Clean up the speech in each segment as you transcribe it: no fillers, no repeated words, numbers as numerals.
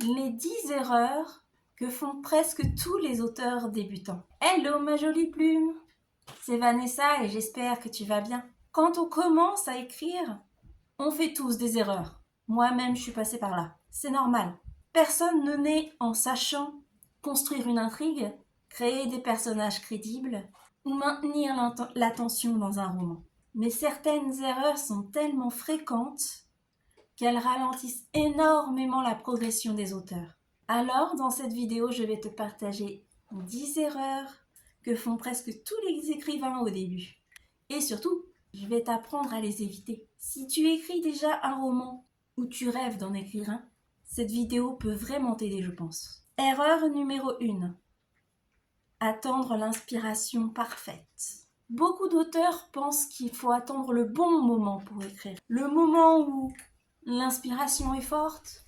les 10 erreurs que font presque tous les auteurs débutants. Hello ma jolie plume, c'est Vanessa et j'espère que tu vas bien. Quand on commence à écrire, on fait tous des erreurs. Moi-même, je suis passée par là. C'est normal. Personne ne naît en sachant construire une intrigue, créer des personnages crédibles ou maintenir l'attention dans un roman. Mais certaines erreurs sont tellement fréquentes qu'elles ralentissent énormément la progression des auteurs. Alors, dans cette vidéo, je vais te partager 10 erreurs que font presque tous les écrivains au début. Et surtout, je vais t'apprendre à les éviter. Si tu écris déjà un roman ou tu rêves d'en écrire un, cette vidéo peut vraiment t'aider, je pense. Erreur numéro 1. Attendre l'inspiration parfaite. Beaucoup d'auteurs pensent qu'il faut attendre le bon moment pour écrire. Le moment où l'inspiration est forte,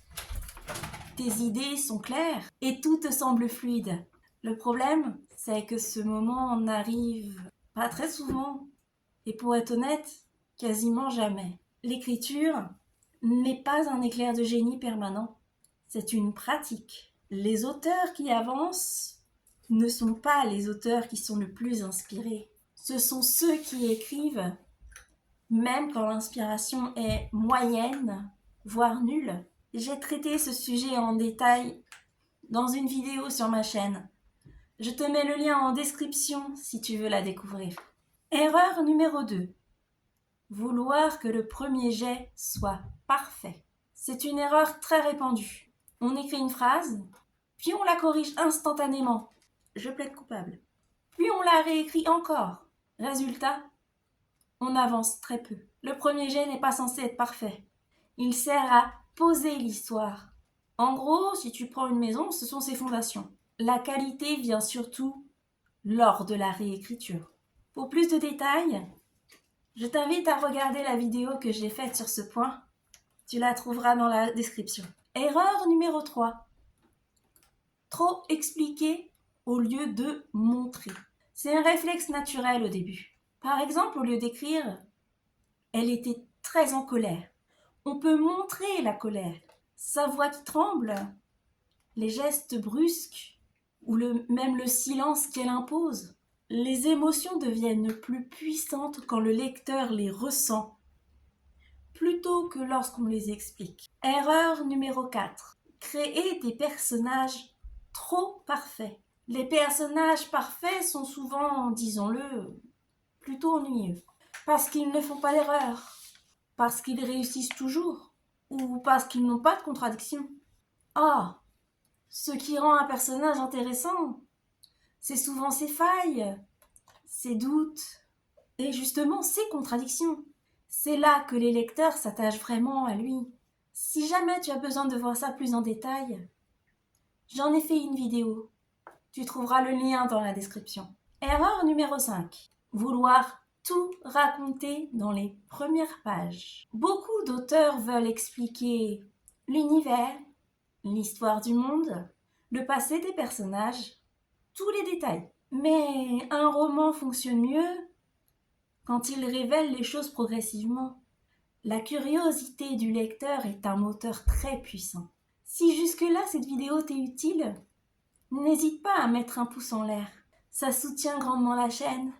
tes idées sont claires et tout te semble fluide. Le problème, c'est que ce moment n'arrive pas très souvent. Et pour être honnête, quasiment jamais. L'écriture n'est pas un éclair de génie permanent. C'est une pratique. Les auteurs qui avancent ne sont pas les auteurs qui sont le plus inspirés. Ce sont ceux qui écrivent, même quand l'inspiration est moyenne, voire nulle. J'ai traité ce sujet en détail dans une vidéo sur ma chaîne. Je te mets le lien en description si tu veux la découvrir. Erreur numéro 2. Vouloir que le premier jet soit parfait. C'est une erreur très répandue. On écrit une phrase, puis on la corrige instantanément. Je plaide coupable. Puis on la réécrit encore. Résultat, on avance très peu. Le premier jet n'est pas censé être parfait. Il sert à poser l'histoire. En gros, si tu prends une maison, ce sont ses fondations. La qualité vient surtout lors de la réécriture. Pour plus de détails, je t'invite à regarder la vidéo que j'ai faite sur ce point. Tu la trouveras dans la description. Erreur numéro 3. Trop expliquer au lieu de montrer. C'est un réflexe naturel au début. Par exemple, au lieu d'écrire « Elle était très en colère », on peut montrer la colère. Sa voix qui tremble, les gestes brusques ou même le silence qu'elle impose. Les émotions deviennent plus puissantes quand le lecteur les ressent, plutôt que lorsqu'on les explique. Erreur numéro 4. Créer des personnages trop parfaits. Les personnages parfaits sont souvent, disons-le, plutôt ennuyeux. Parce qu'ils ne font pas d'erreur, parce qu'ils réussissent toujours, ou parce qu'ils n'ont pas de contradiction. Ah, ce qui rend un personnage intéressant, c'est souvent ses failles, ses doutes, et justement ses contradictions. C'est là que les lecteurs s'attachent vraiment à lui. Si jamais tu as besoin de voir ça plus en détail, j'en ai fait une vidéo. Tu trouveras le lien dans la description. Erreur numéro 5. Vouloir tout raconter dans les premières pages. Beaucoup d'auteurs veulent expliquer l'univers, l'histoire du monde, le passé des personnages, tous les détails. Mais un roman fonctionne mieux quand il révèle les choses progressivement. La curiosité du lecteur est un moteur très puissant. Si jusque-là cette vidéo t'est utile, n'hésite pas à mettre un pouce en l'air. Ça soutient grandement la chaîne.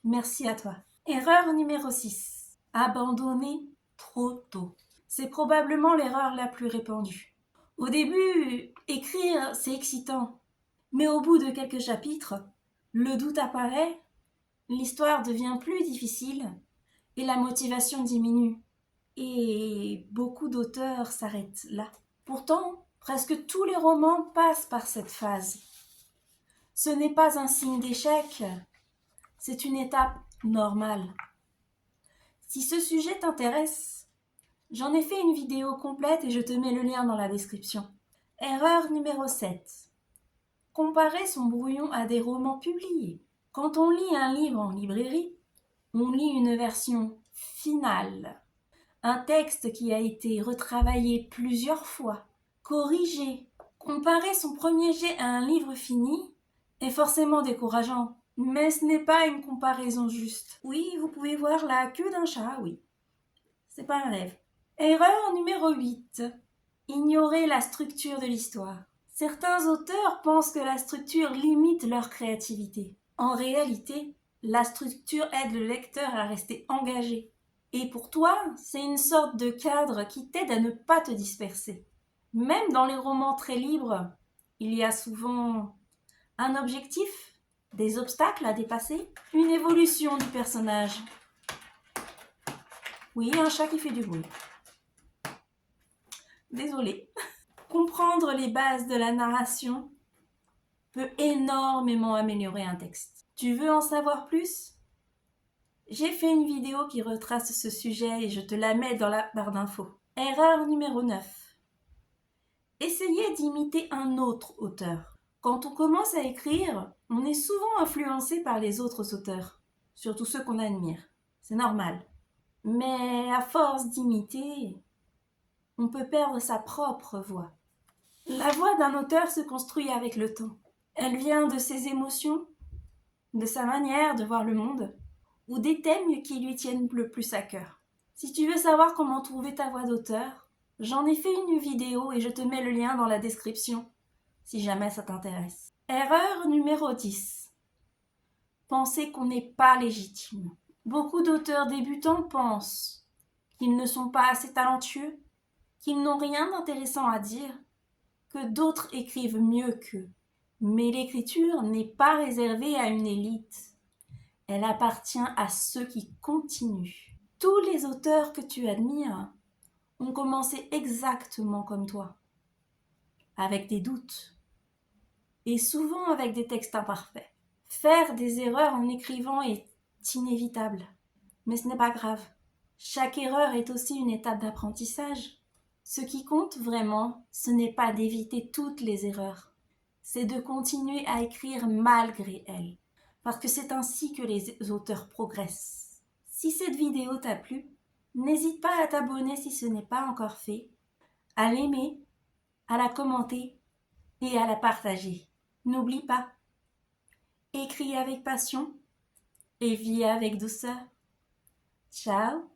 Merci à toi. Erreur numéro 6. Abandonner trop tôt. C'est probablement l'erreur la plus répandue. Au début, écrire, c'est excitant. Mais au bout de quelques chapitres, le doute apparaît, l'histoire devient plus difficile et la motivation diminue. Et beaucoup d'auteurs s'arrêtent là. Pourtant, presque tous les romans passent par cette phase. Ce n'est pas un signe d'échec, c'est une étape normale. Si ce sujet t'intéresse, j'en ai fait une vidéo complète et je te mets le lien dans la description. Erreur numéro 7. Comparer son brouillon à des romans publiés. Quand on lit un livre en librairie, on lit une version finale. Un texte qui a été retravaillé plusieurs fois, corrigé. Comparer son premier jet à un livre fini est forcément décourageant, mais ce n'est pas une comparaison juste. Oui, vous pouvez voir la queue d'un chat, oui. C'est pas un rêve. Erreur numéro 8. Ignorer la structure de l'histoire. Certains auteurs pensent que la structure limite leur créativité. En réalité, la structure aide le lecteur à rester engagé. Et pour toi, c'est une sorte de cadre qui t'aide à ne pas te disperser. Même dans les romans très libres, il y a souvent un objectif, des obstacles à dépasser, une évolution du personnage. Oui, un chat qui fait du bruit. Désolée. Comprendre les bases de la narration peut énormément améliorer un texte. Tu veux en savoir plus? J'ai fait une vidéo qui retrace ce sujet et je te la mets dans la barre d'infos. Erreur numéro 9. Essayez d'imiter un autre auteur. Quand on commence à écrire, on est souvent influencé par les autres auteurs, surtout ceux qu'on admire. C'est normal. Mais à force d'imiter, on peut perdre sa propre voix. La voix d'un auteur se construit avec le temps. Elle vient de ses émotions, de sa manière de voir le monde, ou des thèmes qui lui tiennent le plus à cœur. Si tu veux savoir comment trouver ta voix d'auteur, j'en ai fait une vidéo et je te mets le lien dans la description, si jamais ça t'intéresse. Erreur numéro 10. Penser qu'on n'est pas légitime. Beaucoup d'auteurs débutants pensent qu'ils ne sont pas assez talentueux, qu'ils n'ont rien d'intéressant à dire, que d'autres écrivent mieux qu'eux. Mais l'écriture n'est pas réservée à une élite. Elle appartient à ceux qui continuent. Tous les auteurs que tu admires ont commencé exactement comme toi, avec des doutes, et souvent avec des textes imparfaits. Faire des erreurs en écrivant est inévitable, mais ce n'est pas grave. Chaque erreur est aussi une étape d'apprentissage. Ce qui compte vraiment, ce n'est pas d'éviter toutes les erreurs, c'est de continuer à écrire malgré elles, parce que c'est ainsi que les auteurs progressent. Si cette vidéo t'a plu, n'hésite pas à t'abonner si ce n'est pas encore fait, à l'aimer, à la commenter et à la partager. N'oublie pas, écris avec passion et vis avec douceur. Ciao!